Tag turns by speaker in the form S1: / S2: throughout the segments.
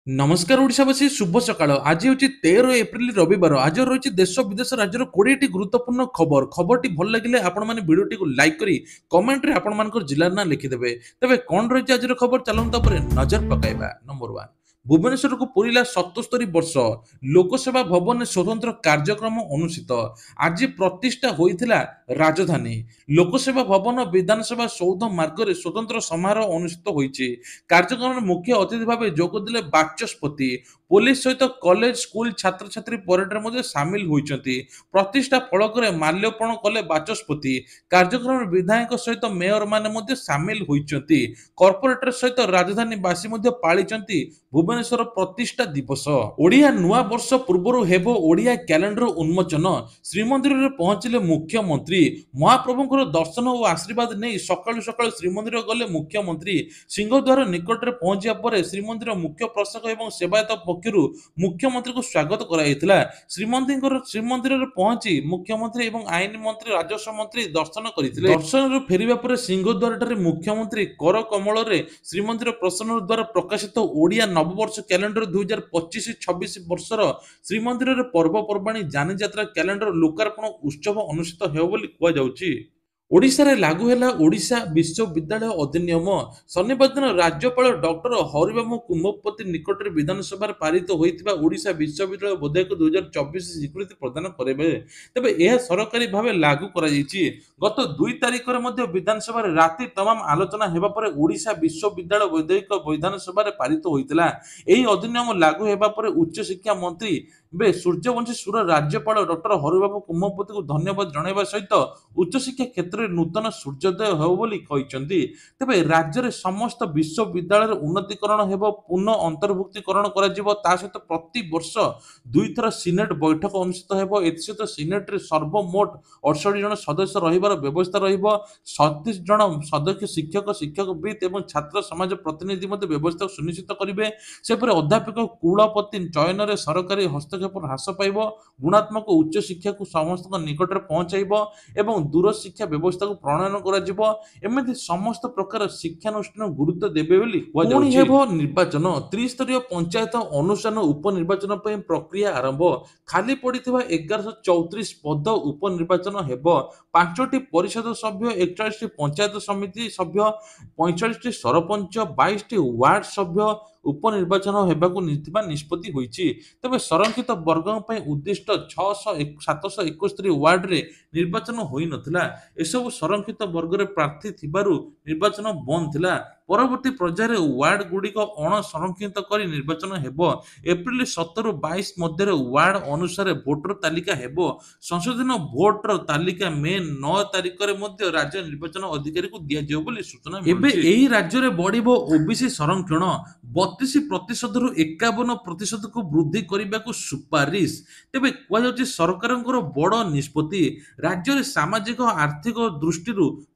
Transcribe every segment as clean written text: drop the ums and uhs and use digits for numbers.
S1: नमस्कार ओडिशावासी शुभ सकाळ आज हूँ 13 एप्रिल रविवार आज रही देश विदेश राज्यर 20टी गुरुत्वपूर्ण खबर खबरटी भल लगे आपण मैंने भिडियोटी को लाइक करी कमेंट रे आपण मान जिला ना लिखिदेवे तेबे कौन रही आज खबर चलता नजर पकाइबा। नंबर 1 भुवनेश्वर को पूरा 77 वर्ष लोकसेवा भवन में स्वतंत्र कार्यक्रम अनुष्ठित आज प्रतिष्ठा होइथिला राजधानी लोकसेवा भवन विधानसभा सौध मार्ग में स्वतंत्र समारोह अनुष्ठित होइछि। कार्यक्रम मुख्य अतिथि भाव जोगदेले बाचस्पति पुलिस सहित कॉलेज स्कूल छात्र छात्री परेड में सामिल होइछंती। प्रतिष्ठा फलक माल्यार्पण कले बाचस्पति कार्यक्रम में विधायक सहित मेयर माने सामिल होइछंती। कॉर्पोरेटर सहित राजधानी बासी पालिछंती भुवनेश्वर प्रतिष्ठा दिवस। ओडिया नुआ वर्ष पूर्व हेबो ओडिया कैलेंडर उन्मोचन श्रीमंदिर में पहुंचले मुख्यमंत्री महाप्रभुଙ୍କର दर्शन और आशीर्वाद नहीं सकाळु सकाळु श्रीमंदिर गले मुख्यमंत्री सिंहद्वार निकट में पहुंचा पर श्रीमंदिर मुख्य प्रशासक एवं सेवायत पक्षर मुख्यमंत्री को स्वागत कराइथिला। श्रीमंदिर में पहुंची मुख्यमंत्री एवं आईन मंत्री राजस्व मंत्री दर्शन करथिले। दर्शन फेरिबा पर सिंहद्वार ठारे मुख्यमंत्री कर कमल रे श्रीमंदिर प्रशासन द्वारा प्रकाशित ओडिया नववर्ष कैलेंडर 2025-26 वर्षर श्रीमंदिर पर्वपर्वाणी जानी यात्रा कैलेंडर लोकार्पण उत्सव अनुष्ठित हेबो बोली कुआ जाउची। ओडिशा रे लागू हैला ओडिशा विश्वविद्यालय अधिनियम शनिवार दिन राज्यपाल डॉक्टर हरिबाबू कुंभपति निकट में विधानसभा पारित होइतिबा ओडिशा विश्वविद्यालय विधेयक 2024 स्वीकृति प्रदान करेबे। तेबे यह सरकारी भाव लागू करा जायछि। गत 2 तारिख रे मध्ये विधानसभा रे राति तमाम आलोचना हेबा पर ओडिशा विश्वविद्यालय विधेयक विधानसभा रे पारित होइतिला। एही अधिनियम लागू हेबा पर उच्च शिक्षा मंत्री बे सूर्यवंशी सुर राज्यपाल डॉक्टर हरिबाबू कुंभपति को धन्यवाद जणाइबा सहित उच्च शिक्षा क्षेत्र में नूतन सूर्योदय हो बोली कहिसंती। तेबे राज्य रे समस्त विश्वविद्यालय उन्नतीकरण हेबो पुनः अंतर्भुक्तिकरण करा जिवो ता सहित प्रति वर्ष 2 थर सिनेट बैठक अनुष्ठित हेबो। एतसहित सिनेट रे सर्वमोट 68 जन सदस्य रहिबार व्यवस्था रहिबो। 37 जन सदस्य शिक्षक शिक्षकविद एवं छात्र समाज प्रतिनिधि मध्ये व्यवस्था सुनिश्चित करिवे। सेपरे अध्यापक कुलपति चयन रे सरकारी हस्तक्षेप ह्रास पाइब गुणात्मक उच्च शिक्षा को समस्त निकट में पहुंचाइब एवं दूर शिक्षा व्यवस्था को प्रणयन करा एमती समस्त प्रकार शिक्षानुष्ठान गुरुत्व देबे बोली पुणी हेबो। निर्वाचन त्रिस्तरीय पंचायत अनुष्ठान उपनिर्वाचन पर प्रक्रिया आरंभ खाली पड़िथिबा 1134 पद उपनिर्वाचन हेबो। 5टी परिषद सभ्य 41टी पंचायत समिति सभ्य 45टी सरपंच 22टी वार्ड सभ्य उपनिर्वाचन हेबाकु निष्पत्ति होईछि। तबे संरक्षित वर्ग पई उद्दिष्ट 771 वार्ड रे निर्वाचन होई नथिला। एसबु संरक्षित वर्ग रे प्रार्थी थिबारु निर्वाचन बंद थिला। परवर्ती पर्यायर वार्ड गुड़िक अण संरक्षित कर निर्वाचन हेबो। एप्रिल 17-22 मध्य वार्ड अनुसार भोटर तालिका हेबो। संशोधन भोटर तालिका मे 9 तारिख रे मध्य राज्य निर्वाचन अधिकारी को दिया जेबो बोली सूचना मिलुछि। एबे एही राज्य रे बढ़िबो ओबीसी संरक्षण 32% रु 51% को वृद्धि करने को सुपारिश। तेबे कुआ जाउछि सरकारଙ୍କର बड़ निष्पत्ति राज्य रे सामाजिक आर्थिक दृष्टि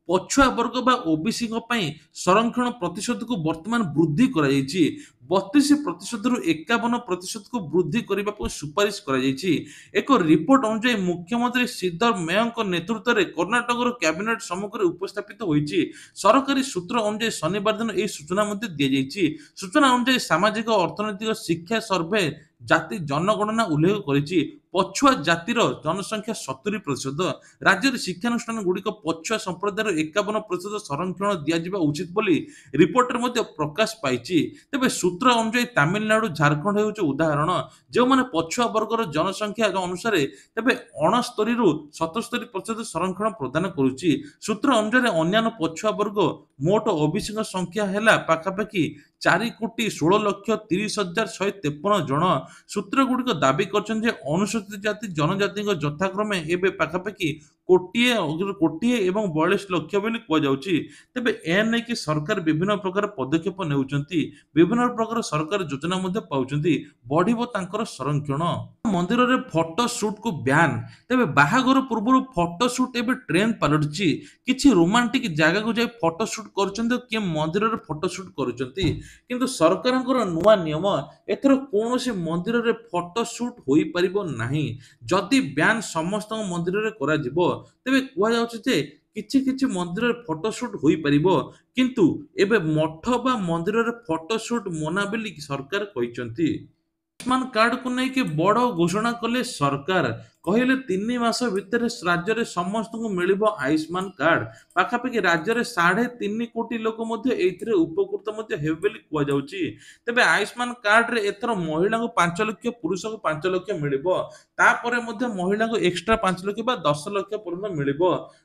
S1: पछुआ वर्ग बा ओबीसी संरक्षण प्रतिशत को वर्तमान वृद्धि करा जायछि। 32% रु 51% को वृद्धि करने को सुपारिश करा जायछि। एक रिपोर्ट अनुसार मुख्यमंत्री सिद्धरमैया नेतृत्व में कर्णाटक कैबिनेट सम्मुख उपस्थापित होइछि। सरकारी सूत्र अनुसार शनिवार दिन यह सूचना दिया जायछि। सूचना अनुसार सामाजिक अर्थनैतिक शिक्षा सर्वे जाति जनगणना उल्लेख करिछि। पछुआ जातिर जनसंख्या 70%। राज्य रे शिक्षानुष्ठान गुड़िक पछुआ संप्रदायर 51% संरक्षण दिया उचित बोली रिपोर्ट मध्ये प्रकाश पाइछि। तेबे सूत्र अनुसार तमिलनाडु झारखंड हेउछि उदाहरण जो माने पछुआ वर्गर जनसंख्या अनुसार तेबे 69 रु 77% संरक्षण प्रदान करुछि। सूत्र अनुसार अन्य पछुआ वर्ग मोट ओबीसी संख्या हैला पाखापाखि 4,16,30,153 जन। सूत्र गुड़िक दाबी करछन जे अनुसूचित जाति जनजाति यथाक्रमे एबे पाखापाखि कोटिए एवं 42 लक्ष बोली कुआ जाउछि। तेबे एने कि सरकार विभिन्न प्रकार पदक्षेप नेउचंती विभिन्न प्रकार सरकार योजना मध्ये पाउचंती बढ़िबो तांकर संरक्षण। मंदिर रे फोटो शूट को बैन तेबे बाहागर पूर्व फोटो शूट एबे ट्रेंड पलटछि। किछि रोमांटिक जगह को जाय फोटो शूट करछंती कि मंदिर रे फोटो शूट करूचंती किंतु सरकारଙ୍କର नुआ नियम एथर कोनोसी मंदिर रे फोटो शूट होई परिबो नाही। जदि बैन समस्त मंदिर रे करा जिवो तेबे कुआ जाउछि जे କିଛି କିଛି ମନ୍ଦିରରେ ଫଟୋ ସୁଟ୍ ହୋଇପାରିବ, କିନ୍ତୁ ଏବେ ମଠ ବା ମନ୍ଦିରରେ ଫଟୋ ସୁଟ୍ ମନା ବୋଲି ସରକାର କହିଛନ୍ତି। ଆୟୁଷ୍ମାନ କାର୍ଡକୁ ନେଇକି ବଡ଼ ଘୋଷଣା କଲେ ସରକାର। କହିଲେ 3 ମାସ ଭିତରେ ରାଜ୍ୟରେ ସମସ୍ତଙ୍କୁ ମିଳିବ ଆୟୁଷ୍ମାନ କାର୍ଡ। ପାଖାପାଖି ରାଜ୍ୟରେ 3.5 କୋଟି ଲୋକ ମଧ୍ୟ ଏଇଥିରେ ଉପକୃତ ମଧ୍ୟ ହେବେ ବୋଲି କୁହାଯାଉଛି। ତେବେ ଆୟୁଷ୍ମାନ କାର୍ଡରେ ଏଥର ମହିଳାଙ୍କୁ 5 ଲକ୍ଷ, ପୁରୁଷଙ୍କୁ 5 ଲକ୍ଷ ମିଳିବ। ତାପରେ ମଧ୍ୟ ମହିଳାଙ୍କୁ ଏକ୍ସଟ୍ରା 5 ଲକ୍ଷ ବା 10 ଲକ୍ଷ ପର୍ଯ୍ୟନ୍ତ ମିଳିବ।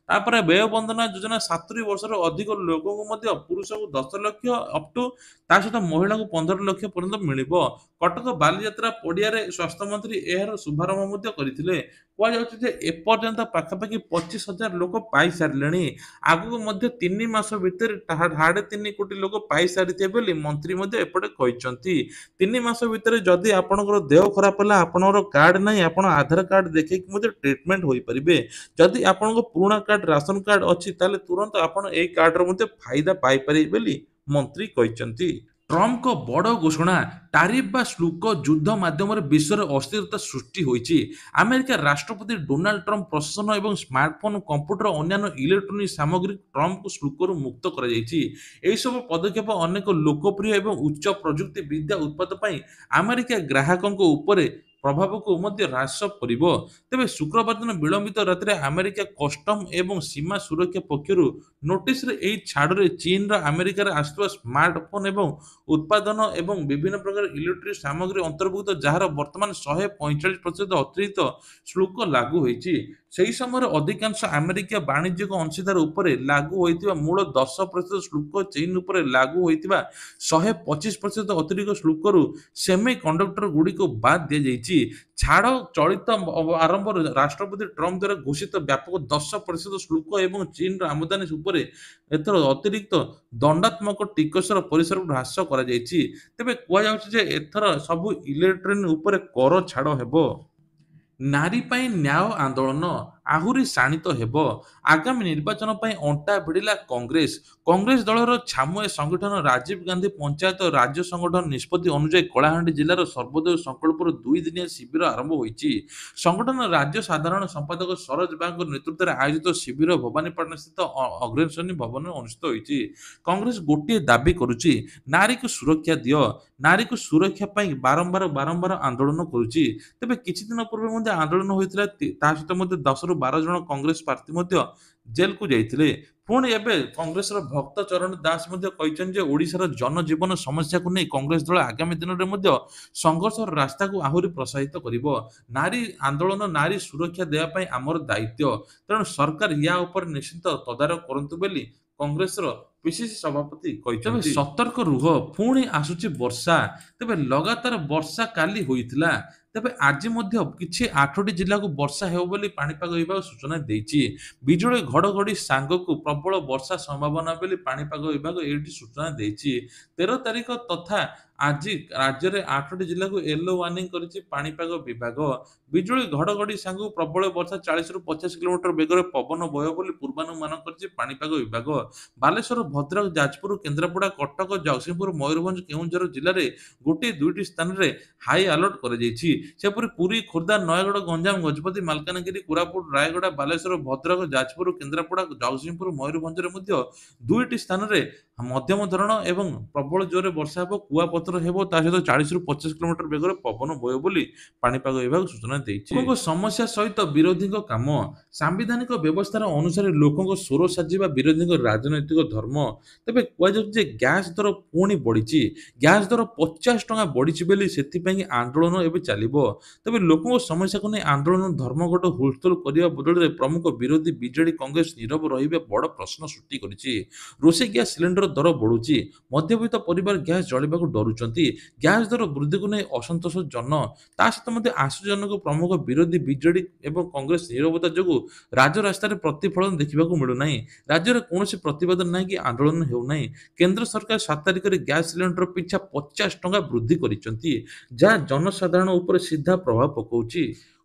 S1: ତାପରେ ବ୍ୟୟ ବନ୍ଦନା ଯୋଜନା 70 ବର୍ଷରୁ ଅଧିକ ଲୋକଙ୍କୁ ମଧ୍ୟ ପୁରୁଷଙ୍କୁ 10 ଲକ୍ଷ ଅପ୍ ଟୁ, ତା ସହିତ ମହିଳାଙ୍କୁ 15 ଲକ୍ଷ ପର୍ଯ୍ୟନ୍ତ ମିଳିବ। କଟକ ବାଲିଯାତ୍ରା ପଡ଼ିଆରେ ସ୍ୱାସ୍ଥ୍ୟମନ୍ତ୍ରୀ ଏହାର ଶୁଭାରମ୍ଭ ମଧ୍ୟ କରିଥିଲେ। କୁହାଯାଉଛି ଯେ ଏପର୍ଯ୍ୟନ୍ତ ପାଖାପାଖି 25,000 ଲୋକ ପାଇସାରିଲେଣି। ଆଗକୁ ମଧ୍ୟ 3 ମାସ ଭିତରେ 3.5 କୋଟି ଲୋକ ପାଇସାରିଥିବେ ବୋଲି ମନ୍ତ୍ରୀ ମଧ୍ୟ ଏପଟେ କହିଛନ୍ତି। 3 ମାସ ଭିତରେ ଯଦି ଆପଣଙ୍କର ଦେହ ଖରାପ ହେଲା, ଆପଣଙ୍କର କାର୍ଡ ନାହିଁ, ଆପଣ ଆଧାର କାର୍ଡ ଦେଖେଇକି ମଧ୍ୟ ଟ୍ରିଟମେଣ୍ଟ ହୋଇପାରିବେ। ଯଦି ଆପଣଙ୍କ ପୁରୁଣା କାର୍ଡ ରାସନ କାର୍ଡ ଅଛି, ତାହେଲେ ତୁରନ୍ତ ଆପଣ ଏହି କାର୍ଡର ମଧ୍ୟ ଫାଇଦା ପାଇପାରିବେ ବୋଲି ମନ୍ତ୍ରୀ କହିଛନ୍ତି। ଟ୍ରମ୍ପଙ୍କ ବଡ଼ ଘୋଷଣା, ଟାରିଫ ବା ଶୁଳ୍କ ଯୁଦ୍ଧ ମାଧ୍ୟମରେ ବିଶ୍ୱରେ ଅସ୍ଥିରତା ସୃଷ୍ଟି ହୋଇଛି। ଆମେରିକା ରାଷ୍ଟ୍ରପତି ଡୋନାଲ୍ଡ ଟ୍ରମ୍ପ ପ୍ରଶାସନ ଏବଂ ସ୍ମାର୍ଟଫୋନ, କମ୍ପ୍ୟୁଟର ଓ ଅନ୍ୟାନ୍ୟ ଇଲେକ୍ଟ୍ରୋନିକ ସାମଗ୍ରୀ ଟ୍ରମ୍ପଙ୍କୁ ଶୁଳ୍କରୁ ମୁକ୍ତ କରାଯାଇଛି। ଏହିସବୁ ପଦକ୍ଷେପ ଅନେକ ଲୋକପ୍ରିୟ ଏବଂ ଉଚ୍ଚ ପ୍ରଯୁକ୍ତି ବିଦ୍ୟା ଉତ୍ପାଦ ପାଇଁ ଆମେରିକା ଗ୍ରାହକଙ୍କ ଉପରେ ପ୍ରଭାବକୁ ମଧ୍ୟ ହ୍ରାସ କରିବ। ତେବେ ଶୁକ୍ରବାର ଦିନ ବିଳମ୍ବିତ ରାତିରେ ଆମେରିକା କଷ୍ଟମ ଏବଂ ସୀମା ସୁରକ୍ଷା ପକ୍ଷରୁ ନୋଟିସରେ ଏହି ଛାଡ଼ରେ ଚୀନର ଆମେରିକାରେ ଆସୁଥିବା ସ୍ମାର୍ଟଫୋନ ଏବଂ ଉତ୍ପାଦନ ଏବଂ ବିଭିନ୍ନ ପ୍ରକାର ଇଲେକ୍ଟ୍ରିକ୍ ସାମଗ୍ରୀ ଅନ୍ତର୍ଭୁକ୍ତ, ଯାହାର ବର୍ତ୍ତମାନ 145% ଅତିରିକ୍ତ ଶୁଳ୍କ ଲାଗୁ ହୋଇଛି। ସେହି ସମୟରେ ଅଧିକାଂଶ ଆମେରିକୀୟ ବାଣିଜ୍ୟିକ ଅଂଶୀଦାର ଉପରେ ଲାଗୁ ହୋଇଥିବା ମୂଳ 10% ଶୁଳ୍କ ଚୀନ ଉପରେ ଲାଗୁ ହୋଇଥିବା 125% ଅତିରିକ୍ତ ଶୁଳ୍କରୁ ସେମି କଣ୍ଡକ୍ଟର ଗୁଡ଼ିକୁ ବାଦ୍ ଦିଆଯାଇଛି। ଛାଡ଼ ଚଳିତ ଆରମ୍ଭରେ ରାଷ୍ଟ୍ରପତି ଟ୍ରମ୍ପ ଦ୍ୱାରା ଘୋଷିତ ବ୍ୟାପକ 10% ଶୁଳ୍କ ଏବଂ ଚୀନର ଆମଦାନୀ ଉପରେ ଏଥର ଅତିରିକ୍ତ ଦଣ୍ଡାତ୍ମକ ଟିକସର ପରିସରକୁ ହ୍ରାସ କରାଯାଇଛି। ତେବେ କୁହାଯାଉଛି ଯେ ଏଥର ସବୁ ଇଲେକ୍ଟ୍ରୋନିକ୍ ଉପରେ କର ଛାଡ଼ ହେବ। ନାରୀ ପାଇଁ ନ୍ୟାୟ ଆନ୍ଦୋଳନ ଆହୁରି ଶାଣିତ ହେବ। ଆଗାମୀ ନିର୍ବାଚନ ପାଇଁ ଅଣ୍ଟା ଭିଡ଼ିଲା କଂଗ୍ରେସ। କଂଗ୍ରେସ ଦଳର ଛାମୁଆ ସଂଗଠନ ରାଜୀବ ଗାନ୍ଧୀ ପଞ୍ଚାୟତ ରାଜ୍ୟ ସଂଗଠନ ନିଷ୍ପତ୍ତି ଅନୁଯାୟୀ କଳାହାଣ୍ଡି ଜିଲ୍ଲାର ସର୍ବୋଦୟ ସଂକଳ୍ପରୁ 2 ଦିନିଆ ଶିବିର ଆରମ୍ଭ ହୋଇଛି। ସଂଗଠନର ରାଜ୍ୟ ସାଧାରଣ ସମ୍ପାଦକ ସରୋଜ ବାଗଙ୍କ ନେତୃତ୍ୱରେ ଆୟୋଜିତ ଶିବିର ଭବାନୀପାଟଣାସ୍ଥିତ ଅଗ୍ରସେନୀ ଭବନରେ ଅନୁଷ୍ଠିତ ହୋଇଛି। କଂଗ୍ରେସ ଗୋଟିଏ ଦାବି କରୁଛି, ନାରୀକୁ ସୁରକ୍ଷା ଦିଅ। ନାରୀକୁ ସୁରକ୍ଷା ପାଇଁ ବାରମ୍ବାର ଆନ୍ଦୋଳନ କରୁଛି। ତେବେ କିଛି ଦିନ ପୂର୍ବେ ମଧ୍ୟ ଆନ୍ଦୋଳନ ହୋଇଥିଲା। ତା ସହିତ ମଧ୍ୟ 10ରୁ 12 ଜଣ କଂଗ୍ରେସ ପ୍ରାର୍ଥୀ ମଧ୍ୟ ଜେଲକୁ ଯାଇଥିଲେ। ପୁଣି ଏବେ କଂଗ୍ରେସର ଭକ୍ତ ଚରଣ ଦାସ ମଧ୍ୟ କହିଛନ୍ତି ଯେ ଓଡ଼ିଶାର ଜନଜୀବନ ସମସ୍ୟାକୁ ନେଇ କଂଗ୍ରେସ ଦଳ ଆଗାମୀ ଦିନରେ ମଧ୍ୟ ସଂଘର୍ଷର ରାସ୍ତାକୁ ଆହୁରି ପ୍ରସାରିତ କରିବ। ନାରୀ ଆନ୍ଦୋଳନ, ନାରୀ ସୁରକ୍ଷା ଦେବା ପାଇଁ ଆମର ଦାୟିତ୍ୱ। ତେଣୁ ସରକାର ୟା ଉପରେ ନିଶ୍ଚିତ ତଦାରଖ କରନ୍ତୁ ବୋଲି କଂଗ୍ରେସର ପିସିସି ସଭାପତି କହିଛନ୍ତି। ସତର୍କ ରୁହ, ପୁଣି ଆସୁଛି ବର୍ଷା। ତେବେ ଲଗାତାର ବର୍ଷା କାଲି ହୋଇଥିଲା। ତେବେ ଆଜି ମଧ୍ୟ କିଛି 8ଟି ଜିଲ୍ଲାକୁ ବର୍ଷା ହେବ ବୋଲି ପାଣିପାଗ ବିଭାଗ ସୂଚନା ଦେଇଛି। ବିଜୁଳି ଘଡ଼ଘଡ଼ି ସାଙ୍ଗକୁ ପ୍ରବଳ ବର୍ଷା ସମ୍ଭାବନା ବୋଲି ପାଣିପାଗ ବିଭାଗ ଏଇଠି ସୂଚନା ଦେଇଛି। 13 ତାରିଖ ତଥା ଆଜି ରାଜ୍ୟରେ 8ଟି ଜିଲ୍ଲାକୁ ୟେଲୋ ୱାର୍ଣ୍ଣିଂ କରିଛି ପାଣିପାଗ ବିଭାଗ। ବିଜୁଳି ଘଡ଼ଘଡ଼ି ସାଙ୍ଗକୁ ପ୍ରବଳ ବର୍ଷା, 40ରୁ 50 କିଲୋମିଟର ବେଗରେ ପବନ ବହିବ ବୋଲି ପୂର୍ବାନୁମାନ କରିଛି ପାଣିପାଗ ବିଭାଗ। ବାଲେଶ୍ୱର, ଭଦ୍ରକ, ଯାଜପୁର, କେନ୍ଦ୍ରାପଡ଼ା, କଟକ, ଜଗତସିଂହପୁର, ମୟୂରଭଞ୍ଜ, କେଉଁଝର ଜିଲ୍ଲାରେ ଗୋଟିଏ 2ଟି ସ୍ଥାନରେ ହାଇ ଆଲର୍ଟ କରାଯାଇଛି। ସେପରି ପୁରୀ, ଖୋର୍ଦ୍ଧା, ନୟାଗଡ଼, ଗଞ୍ଜାମ, ଗଜପତି, ମାଲକାନଗିରି, କୋରାପୁଟ, ରାୟଗଡ଼ା, ବାଲେଶ୍ୱର, ଭଦ୍ରକ, ଯାଜପୁର, କେନ୍ଦ୍ରାପଡ଼ା, ଜଗତସିଂହପୁର, ମୟୂରଭଞ୍ଜରେ ମଧ୍ୟ 2ଟି ସ୍ଥାନରେ ମଧ୍ୟମ ଧରଣ ଏବଂ ପ୍ରବଳ ଜୋରରେ ବର୍ଷା ହେବ। କୁଆପଥର ହେବ, ତା ସହିତ 40ରୁ 50 କିଲୋମିଟର ବେଗରେ ପବନ ବହିବ ବୋଲି ପାଣିପାଗ ବିଭାଗ ସୂଚନା ଦେଇଛି। ଲୋକଙ୍କ ସମସ୍ୟା ସହିତ ବିରୋଧୀଙ୍କ କାମ। ସାମ୍ବିଧାନିକ ବ୍ୟବସ୍ଥାର ଅନୁସାରେ ଲୋକଙ୍କ ସ୍ୱର ସାଜିବା ବିରୋଧୀଙ୍କ ରାଜନୈତିକ ଧର୍ମ। ତେବେ କୁହାଯାଉଛି ଯେ ଗ୍ୟାସ୍ ଦର ପୁଣି ବଢ଼ିଛି। ଗ୍ୟାସ୍ ଦର 50 ଟଙ୍କା ବଢ଼ିଛି ବୋଲି ସେଥିପାଇଁ ଆନ୍ଦୋଳନ ଏବେ ଚାଲିବ। ତେବେ ଲୋକଙ୍କ ସମସ୍ୟାକୁ ନେଇ ଆନ୍ଦୋଳନ ଧର୍ମଘଟ ହୁଲସ୍ଥୁଲ କରିବା ବଦଳରେ ପ୍ରମୁଖ ବିରୋଧୀ ବିଜେଡି, କଂଗ୍ରେସ ନୀରବ ରହିବା ବଡ଼ ପ୍ରଶ୍ନ ସୃଷ୍ଟି କରିଛି। ରୋଷେଇ ଗ୍ୟାସ୍ ସିଲିଣ୍ଡର ଦର ବଢ଼ୁଛି। ମଧ୍ୟବିତ୍ତ ପରିବାର ଗ୍ୟାସ୍ ଜଳିବାକୁ ଡରୁଛନ୍ତି। ଗ୍ୟାସ୍ ଦର ବୃଦ୍ଧିକୁ ନେଇ ଅସନ୍ତୋଷ ଜନ। ତା ସହିତ ମଧ୍ୟ ଆଶ୍ଚର୍ଯ୍ୟଜନକ ପ୍ରମୁଖ ବିରୋଧୀ ବିଜେଡି ଏବଂ କଂଗ୍ରେସ ନୀରବତା ଯୋଗୁଁ ରାଜରାସ୍ତାରେ ପ୍ରତିଫଳନ ଦେଖିବାକୁ ମିଳୁନାହିଁ। ରାଜ୍ୟରେ କୌଣସି ପ୍ରତିବାଦ ନାହିଁ କି ଆନ୍ଦୋଳନ ହେଉନାହିଁ। କେନ୍ଦ୍ର ସରକାର 7 ତାରିଖରେ ଗ୍ୟାସ୍ ସିଲିଣ୍ଡର ପିଛା 50 ଟଙ୍କା ବୃଦ୍ଧି କରିଛନ୍ତି, ଯାହା ଜନସାଧାରଣ ଉପରେ ସିଧା ପ୍ରଭାବ ପକାଉଛି।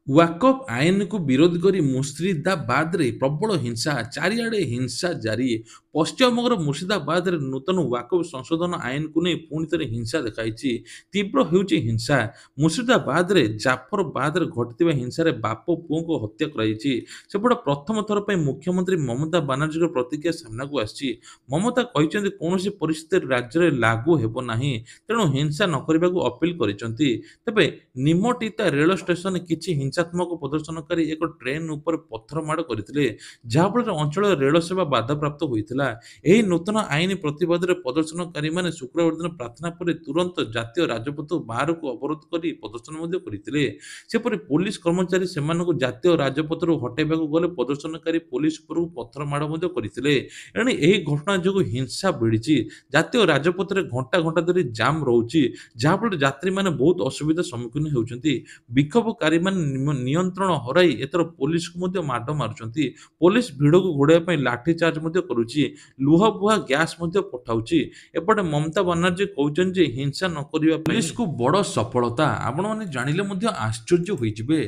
S1: ୱାକଫ୍ ଆଇନକୁ ବିରୋଧ କରି ମୁର୍ଶିଦାବାଦରେ ପ୍ରବଳ ହିଂସା, ଚାରିଆଡ଼େ ହିଂସା ଜାରି। ପଶ୍ଚିମବଙ୍ଗର ମୁର୍ଶିଦାବାଦରେ ନୂତନ ୱାକଫ ସଂଶୋଧନ ଆଇନକୁ ନେଇ ପୁଣି ଥରେ ହିଂସା ଦେଖାଇଛି। ତୀବ୍ର ହେଉଛି ହିଂସା। ମୁର୍ଶିଦାବାଦରେ ଜାଫରବାଦରେ ଘଟିଥିବା ହିଂସାରେ ବାପ ପୁଅଙ୍କୁ ହତ୍ୟା କରାଯାଇଛି। ସେପଟେ ପ୍ରଥମ ଥର ପାଇଁ ମୁଖ୍ୟମନ୍ତ୍ରୀ ମମତା ବାନାର୍ଜୀଙ୍କ ପ୍ରତିକ୍ରିୟା ସାମ୍ନାକୁ ଆସିଛି। ମମତା କହିଛନ୍ତି କୌଣସି ପରିସ୍ଥିତିରେ ରାଜ୍ୟରେ ଲାଗୁ ହେବ ନାହିଁ, ତେଣୁ ହିଂସା ନ କରିବାକୁ ଅପିଲ କରିଛନ୍ତି। ତେବେ ନିମଟିତା ରେଳ ଷ୍ଟେସନରେ କିଛି ହିଂସାତ୍ମକ ପ୍ରଦର୍ଶନକାରୀ ଏକ ଟ୍ରେନ୍ ଉପରେ ପଥର ମାଡ଼ କରିଥିଲେ, ଯାହାଫଳରେ ଅଞ୍ଚଳରେ ରେଳ ସେବା ବାଧାପ୍ରାପ୍ତ ହୋଇଥିଲା। ଏହି ନୂତନ ଆଇନ ପ୍ରତିବାଦରେ ପ୍ରଦର୍ଶନକାରୀମାନେ ଶୁକ୍ରବାର ଦିନ ପ୍ରାର୍ଥନା ପରେ ତୁରନ୍ତ ଜାତୀୟ ରାଜପଥ ବାହାରକୁ ଅବରୋଧ କରି ପ୍ରଦର୍ଶନ ମଧ୍ୟ କରିଥିଲେ। ସେପରି ପୋଲିସ କର୍ମଚାରୀ ସେମାନଙ୍କୁ ଜାତୀୟ ରାଜପଥରୁ ହଟାଇବାକୁ ଗଲେ ପ୍ରଦର୍ଶନକାରୀ ପୋଲିସ ଉପରକୁ ପଥର ମାଡ଼ ମଧ୍ୟ କରିଥିଲେ। ଏଣୁ ଏହି ଘଟଣା ଯୋଗୁଁ ହିଂସା ଭିଡ଼ିଛି। ଜାତୀୟ ରାଜପଥରେ ଘଣ୍ଟା ଘଣ୍ଟା ଧରି ଜାମ୍ ରହୁଛି, ଯାହାଫଳରେ ଯାତ୍ରୀମାନେ ବହୁତ ଅସୁବିଧାର ସମ୍ମୁଖୀନ ହେଉଛନ୍ତି। ବିକ୍ଷୋଭକାରୀମାନେ ନିୟନ୍ତ୍ରଣ ହରାଇ ଏଥର ପୋଲିସକୁ ମଧ୍ୟ ମାଡ଼ ମାରୁଛନ୍ତି। ପୋଲିସ ଭିଡ଼କୁ ଘୋଡ଼ାଇବା ପାଇଁ ଲାଠିଚାର୍ଜ ମଧ୍ୟ କରୁଛି, ଲୁହବୁହା ଗ୍ୟାସ୍ ମଧ୍ୟ ପଠାଉଛି। ଏପଟେ ମମତା ବାନାର୍ଜୀ କହୁଛନ୍ତି ଯେ ହିଂସା ନ କରିବା ପୋଲିସକୁ ବଡ଼ ସଫଳତା। ଆପଣମାନେ ଜାଣିଲେ ମଧ୍ୟ ଆଶ୍ଚର୍ଯ୍ୟ ହୋଇଯିବେ।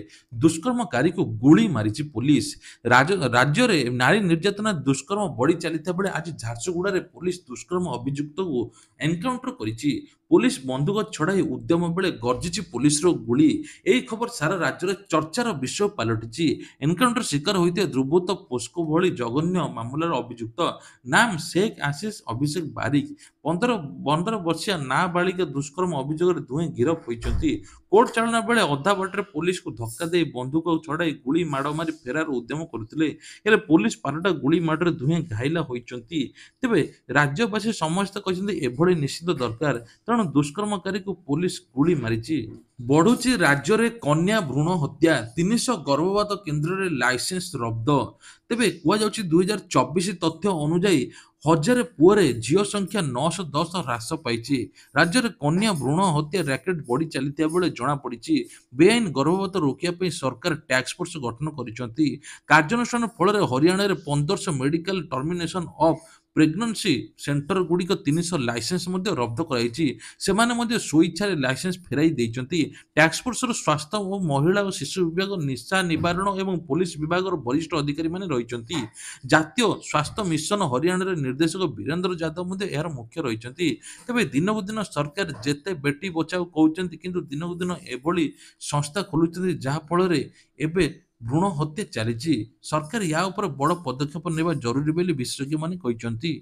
S1: ଦୁଷ୍କର୍ମକାରୀକୁ ଗୁଳି ମାରିଛି ପୋଲିସ। ରାଜ୍ୟରେ ନାରୀ ନିର୍ଯାତନା ଦୁଷ୍କର୍ମ ବଢ଼ି ଚାଲିଥିବା ବେଳେ ଆଜି ଝାରସୁଗୁଡ଼ାରେ ପୋଲିସ ଦୁଷ୍କର୍ମ ଅଭିଯୁକ୍ତକୁ ଏନକାଉଣ୍ଟର କରିଛି। ପୋଲିସ ବନ୍ଧୁକ ଛଡ଼ାଇ ଉଦ୍ୟମ ବେଳେ ଗର୍ଜିଛି ପୋଲିସର ଗୁଳି। ଏହି ଖବର ସାରା ରାଜ୍ୟରେ ଚର୍ଚ୍ଚାର ବିଷୟ ପାଲଟିଛି। ଏନକାଉଣ୍ଟର ଶିକାର ହୋଇଥିବା ଧ୍ରୁବତ ପୋସ୍କୋ ଭଳି ଜଘନ୍ୟ ମାମଲାର ଅଭିଯୁକ୍ତ ନାମ ଶେଖ୍ ଆଶିଷ ଅଭିଷେକ ବାରିକ। 15 ବର୍ଷୀୟ ନାବାଳିକା ଦୁଷ୍କର୍ମ ଅଭିଯୋଗରେ ଦୁହେଁ ଗିରଫ ହୋଇଛନ୍ତି। କୋର୍ଟ ଚାଳନା ବେଳେ ଅଧା ବାଟରେ ପୋଲିସକୁ ଧକ୍କା ଦେଇ ବନ୍ଧୁକ ଛଡ଼ାଇ ଗୁଳି ମାଡ଼ ମାରି ଫେରାର ଉଦ୍ୟମ କରୁଥିଲେ, ହେଲେ ପୋଲିସ ପାଲଟା ଗୁଳି ମାଡ଼ରେ ଦୁହେଁ ଘାଇଲା ହୋଇଛନ୍ତି। ତେବେ ରାଜ୍ୟବାସୀ ସମସ୍ତେ କହିଛନ୍ତି ଏଭଳି ନିଷିଦ୍ଧ ଦରକାର, ତେଣୁ ଦୁଷ୍କର୍ମକାରୀକୁ ପୋଲିସ ଗୁଳି ମାରିଛି। ବଢୁଛି ରାଜ୍ୟରେ କନ୍ୟା ଭ୍ରୂଣ ହତ୍ୟା। 300 ଗର୍ଭପାତ କେନ୍ଦ୍ରରେ ଲାଇସେନ୍ସ ରଦ୍ଦ। ତେବେ କୁହାଯାଉଛି 2024 ତଥ୍ୟ ଅନୁଯାୟୀ 1000 ପୁଅରେ ଝିଅ ସଂଖ୍ୟା 910 ହ୍ରାସ ପାଇଛି। ରାଜ୍ୟରେ କନ୍ୟା ଭ୍ରୂଣ ହତ୍ୟା ରାକେଟ ବଢ଼ି ଚାଲିଥିବା ବେଳେ ଜଣାପଡ଼ିଛି ବେଆଇନ ଗର୍ଭପାତ ରୋକିବା ପାଇଁ ସରକାର ଟାସ୍କ ଫୋର୍ସ ଗଠନ କରିଛନ୍ତି। କାର୍ଯ୍ୟାନୁଷ୍ଠାନ ଫଳରେ ହରିୟାଣାରେ 1500 ମେଡିକାଲ ଟର୍ମିନେସନ ଅଫ୍ ପ୍ରେଗନେନ୍ସି ସେଣ୍ଟରଗୁଡ଼ିକ 300 ଲାଇସେନ୍ସ ମଧ୍ୟ ରଦ୍ଦ କରାଯାଇଛି। ସେମାନେ ମଧ୍ୟ ସ୍ୱଇଚ୍ଛାରେ ଲାଇସେନ୍ସ ଫେରାଇ ଦେଇଛନ୍ତି। ଟାସ୍କଫୋର୍ସର ସ୍ୱାସ୍ଥ୍ୟ ଓ ମହିଳା ଓ ଶିଶୁ ବିଭାଗ, ନିଶା ନିବାରଣ ଏବଂ ପୋଲିସ ବିଭାଗର ବରିଷ୍ଠ ଅଧିକାରୀମାନେ ରହିଛନ୍ତି। ଜାତୀୟ ସ୍ୱାସ୍ଥ୍ୟ ମିଶନ ହରିୟାଣାର ନିର୍ଦ୍ଦେଶକ ବୀରେନ୍ଦ୍ର ଯାଦବ ମଧ୍ୟ ଏହାର ମୁଖ୍ୟ ରହିଛନ୍ତି। ତେବେ ଦିନକୁ ଦିନ ସରକାର ଯେତେ ବେଟି ବଚାଓ କହୁଛନ୍ତି, କିନ୍ତୁ ଦିନକୁ ଦିନ ଏଭଳି ସଂସ୍ଥା ଖୋଲୁଛନ୍ତି ଯାହାଫଳରେ ଏବେ ଭ୍ରୂଣ ହତ୍ୟା ଚାଲିଛି। ସରକାର ୟା ଉପରେ ବଡ଼ ପଦକ୍ଷେପ ନେବା ଜରୁରୀ ବୋଲି ବିଶେଷଜ୍ଞମାନେ କହିଛନ୍ତି।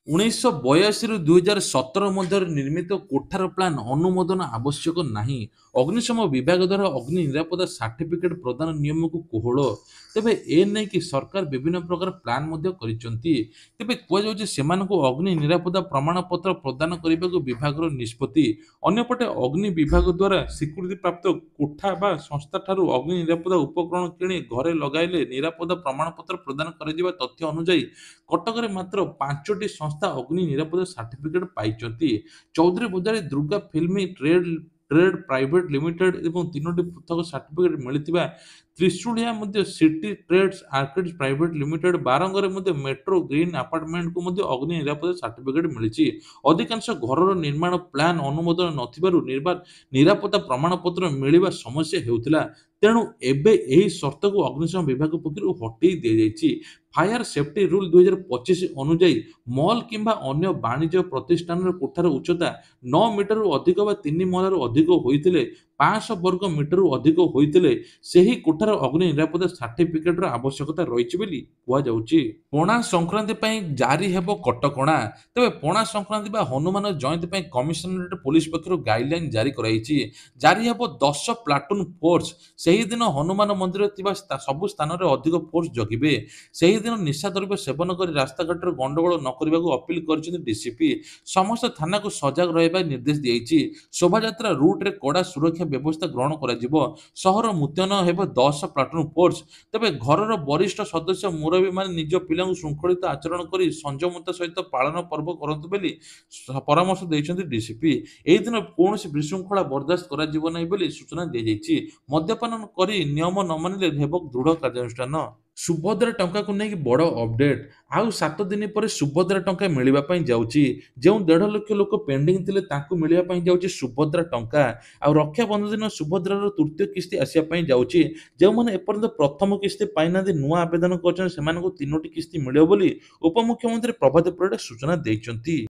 S1: 1982ରୁ 2017 ମଧ୍ୟରେ ନିର୍ମିତ କୋଠାର ପ୍ଲାନ ଅନୁମୋଦନ ଆବଶ୍ୟକ ନାହିଁ। ଅଗ୍ନିଶମ ବିଭାଗ ଦ୍ୱାରା ଅଗ୍ନି ନିରାପତ୍ତା ସାର୍ଟିଫିକେଟ ପ୍ରଦାନ ନିୟମକୁ କୋହଳ। ତେବେ ଏ ନେଇକି ସରକାର ବିଭିନ୍ନ ପ୍ରକାର ପ୍ଲାନ ମଧ୍ୟ କରିଛନ୍ତି। ତେବେ କୁହାଯାଉଛି ସେମାନଙ୍କୁ ଅଗ୍ନି ନିରାପତ୍ତା ପ୍ରମାଣପତ୍ର ପ୍ରଦାନ କରିବାକୁ ବିଭାଗର ନିଷ୍ପତ୍ତି। ଅନ୍ୟପଟେ ଅଗ୍ନି ବିଭାଗ ଦ୍ୱାରା ସ୍ୱୀକୃତିପ୍ରାପ୍ତ କୋଠା ବା ସଂସ୍ଥାଠାରୁ ଅଗ୍ନି ନିରାପତ୍ତା ଉପକରଣ କିଣି ଘରେ ଲଗାଇଲେ ନିରାପତ୍ତା ପ୍ରମାଣପତ୍ର ପ୍ରଦାନ କରାଯିବା ତଥ୍ୟ ଅନୁଯାୟୀ କଟକରେ ମାତ୍ର 5ଟି ସଂସ୍ଥା ଅଗ୍ନି ନିରାପତ୍ତା ସାର୍ଟିଫିକେଟ ପାଇଛନ୍ତି। ଚୌଧୁରୀ ବଜାରରେ Durga film trade private limited ଏବଂ 3ଟି ପୃଥକ ସାର୍ଟିଫିକେଟ ମିଳିଥିବା ତ୍ରିଶୂଳିଆ ମଧ୍ୟ ସିଟି ଟ୍ରେଡ୍ସ ଆର୍କେଡ୍ ପ୍ରାଇଭେଟ ଲିମିଟେଡ୍, ବାରଙ୍ଗରେ ମଧ୍ୟ ମେଟ୍ରୋ ଗ୍ରୀନ୍ ଆପାର୍ଟମେଣ୍ଟକୁ ମଧ୍ୟ ଅଗ୍ନି ନିରାପତ୍ତା ସାର୍ଟିଫିକେଟ ମିଳିଛି। ଅଧିକାଂଶ ଘରର ନିର୍ମାଣ ପ୍ଲାନ ଅନୁମୋଦନ ନଥିବାରୁ ନିରାପତ୍ତା ପ୍ରମାଣପତ୍ର ମିଳିବା ସମସ୍ୟା ହେଉଥିଲା। ତେଣୁ ଏବେ ଏହି ସର୍ତ୍ତକୁ ଅଗ୍ନିଶମ ବିଭାଗ ପକ୍ଷରୁ ହଟେଇ ଦିଆଯାଇଛି। ଫାୟାର ସେଫ୍ଟି ରୁଲ୍ 2025 ଅନୁଯାୟୀ ମଲ୍ କିମ୍ବା ଅନ୍ୟ ବାଣିଜ୍ୟ ପ୍ରତିଷ୍ଠାନର କୋଠାର ଉଚ୍ଚତା 9 ମିଟରରୁ ଅଧିକ ବା 3 ମହଲାରୁ ଅଧିକ ହୋଇଥିଲେ, 500 ବର୍ଗ ମିଟରରୁ ଅଧିକ ହୋଇଥିଲେ ସେହି କୋଠାର ଅଗ୍ନି ନିରାପତ୍ତା ସାର୍ଟିଫିକେଟର ଆବଶ୍ୟକତା ରହିଛି ବୋଲି କୁହାଯାଉଛି। ପଣା ସଂକ୍ରାନ୍ତି ପାଇଁ ଜାରି ହେବ କଟକଣା। ତେବେ ପଣା ସଂକ୍ରାନ୍ତି ବା ହନୁମାନ ଜୟନ୍ତୀ ପାଇଁ କମିଶନରେଟ ପୋଲିସ ପକ୍ଷରୁ ଗାଇଡଲାଇନ ଜାରି କରାଯାଇଛି। ଜାରି ହେବ 10 ପ୍ଲାଟୁନ ଫୋର୍ସ। ସେହିଦିନ ହନୁମାନ ମନ୍ଦିରରେ ଥିବା ସବୁ ସ୍ଥାନରେ ଅଧିକ ଫୋର୍ସ ଜଗିବେ। ସେହିଦିନ ନିଶାଦ୍ରବ୍ୟ ସେବନ କରି ରାସ୍ତାଘାଟରେ ଗଣ୍ଡଗୋଳ ନ କରିବାକୁ ଅପିଲ କରିଛନ୍ତି ଡିସିପି। ସମସ୍ତ ଥାନାକୁ ସଜାଗ ରହିବା ନିର୍ଦ୍ଦେଶ ଦିଆଯାଇଛି। ଶୋଭାଯାତ୍ରା ରୁଟ୍ରେ କଡ଼ା ସୁରକ୍ଷା ବ୍ୟବସ୍ଥା ଗ୍ରହଣ କରାଯିବ। ସହର ମୁତୟନ ହେବ 10 ପ୍ଲାଟୁନ ଫୋର୍ସ। ତେବେ ଘରର ବରିଷ୍ଠ ସଦସ୍ୟ ମୁରବୀମାନେ ନିଜ ପିଲାଙ୍କୁ ଶୃଙ୍ଖଳିତ ଆଚରଣ କରି ସଂଯମତା ସହିତ ପାଳନ ପର୍ବ କରନ୍ତୁ ବୋଲି ପରାମର୍ଶ ଦେଇଛନ୍ତି ଡିସିପି। ଏହି ଦିନ କୌଣସି ବିଶୃଙ୍ଖଳା ବରଦାସ୍ତ କରାଯିବ ନାହିଁ ବୋଲି ସୂଚନା ଦିଆଯାଇଛି। ମଦ୍ୟପାନ କରି ନିୟମ ନ ମାନିଲେ ହେବ ଦୃଢ଼ କାର୍ଯ୍ୟାନୁଷ୍ଠାନ। ସୁଭଦ୍ରା ଟଙ୍କାକୁ ନେଇକି ବଡ଼ ଅପଡେଟ୍। ଆଉ 7 ଦିନ ପରେ ସୁଭଦ୍ରା ଟଙ୍କା ମିଳିବା ପାଇଁ ଯାଉଛି। ଯେଉଁ 1.5 ଲକ୍ଷ ଲୋକ ପେଣ୍ଡିଂ ଥିଲେ ତାଙ୍କୁ ମିଳିବା ପାଇଁ ଯାଉଛି ସୁଭଦ୍ରା ଟଙ୍କା। ଆଉ ରକ୍ଷାବନ୍ଧନ ଦିନ ସୁଭଦ୍ରାର ତୃତୀୟ କିସ୍ତି ଆସିବା ପାଇଁ ଯାଉଛି। ଯେଉଁମାନେ ଏପର୍ଯ୍ୟନ୍ତ ପ୍ରଥମ କିସ୍ତି ପାଇନାହାନ୍ତି ନୂଆ ଆବେଦନ କରିଛନ୍ତି ସେମାନଙ୍କୁ 3ଟି କିସ୍ତି ମିଳିବ ବୋଲି ଉପମୁଖ୍ୟମନ୍ତ୍ରୀ ପ୍ରଭାତ ପରିଡ଼ା ସୂଚନା ଦେଇଛନ୍ତି।